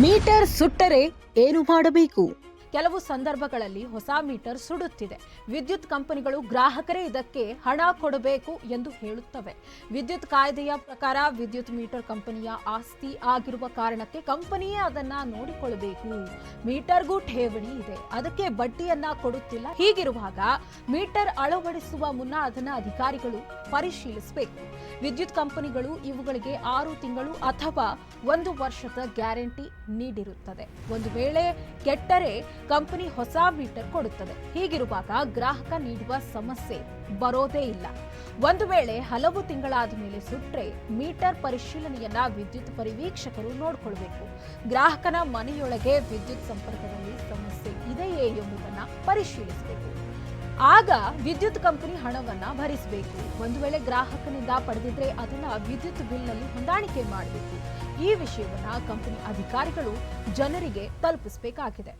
Metre ಸುಟ್ಟರೆ ಏನು ಮಾಡಬೇಕು? ಕೆಲವು ಸಂದರ್ಭಗಳಲ್ಲಿ ಹೊಸ ಮೀಟರ್ ಸುಡುತ್ತಿದೆ. ವಿದ್ಯುತ್ ಕಂಪನಿಗಳು ಗ್ರಾಹಕರೇ ಇದಕ್ಕೆ ಹಣ ಕೊಡಬೇಕು ಎಂದು ಹೇಳುತ್ತವೆ. ವಿದ್ಯುತ್ ಕಾಯ್ದೆಯ ಪ್ರಕಾರ ವಿದ್ಯುತ್ ಮೀಟರ್ ಕಂಪನಿಯ ಆಸ್ತಿ ಆಗಿರುವ ಕಾರಣಕ್ಕೆ ಕಂಪನಿಯೇ ಅದನ್ನ ನೋಡಿಕೊಳ್ಳಬೇಕು. ಮೀಟರ್ಗೂ ಠೇವಣಿ ಇದೆ, ಅದಕ್ಕೆ ಬಡ್ಡಿಯನ್ನ ಕೊಡುತ್ತಿಲ್ಲ. ಹೀಗಿರುವಾಗ ಮೀಟರ್ ಅಳವಡಿಸುವ ಮುನ್ನ ಅದನ್ನ ಅಧಿಕಾರಿಗಳು ಪರಿಶೀಲಿಸಬೇಕು. ವಿದ್ಯುತ್ ಕಂಪನಿಗಳು ಇವುಗಳಿಗೆ 6 ತಿಂಗಳು ಅಥವಾ 1 ವರ್ಷದ ಗ್ಯಾರಂಟಿ ನೀಡಿರುತ್ತದೆ. ಒಂದು ವೇಳೆ ಕೆಟ್ಟರೆ ಕಂಪನಿ ಹೊಸ ಮೀಟರ್ ಕೊಡುತ್ತದೆ. ಹೀಗಿರುವಾಗ ಗ್ರಾಹಕ ನೀಡುವ ಸಮಸ್ಯೆ ಬರೋದೇ ಇಲ್ಲ. ಒಂದು ವೇಳೆ ಹಲವು ತಿಂಗಳಾದ ಮೇಲೆ ಸುಟ್ರೆ ಮೀಟರ್ ಪರಿಶೀಲನೆಯನ್ನ ವಿದ್ಯುತ್ ಪರಿವೀಕ್ಷಕರು ನೋಡಿಕೊಳ್ಳಬೇಕು. ಗ್ರಾಹಕನ ಮನೆಯೊಳಗೆ ವಿದ್ಯುತ್ ಸಂಪರ್ಕದಲ್ಲಿ ಸಮಸ್ಯೆ ಇದೆಯೇ ಎಂಬುದನ್ನು ಪರಿಶೀಲಿಸಬೇಕು. ಆಗ ವಿದ್ಯುತ್ ಕಂಪನಿ ಹಣವನ್ನ ಭರಿಸಬೇಕು. ಒಂದು ವೇಳೆ ಗ್ರಾಹಕನಿಂದ ಪಡೆದಿದ್ರೆ ಅದನ್ನ ವಿದ್ಯುತ್ ಬಿಲ್ನಲ್ಲಿ ಹೊಂದಾಣಿಕೆ ಮಾಡಬೇಕು. ಈ ವಿಷಯವನ್ನ ಕಂಪನಿ ಅಧಿಕಾರಿಗಳು ಜನರಿಗೆ ತಲುಪಿಸಬೇಕಾಗಿದೆ.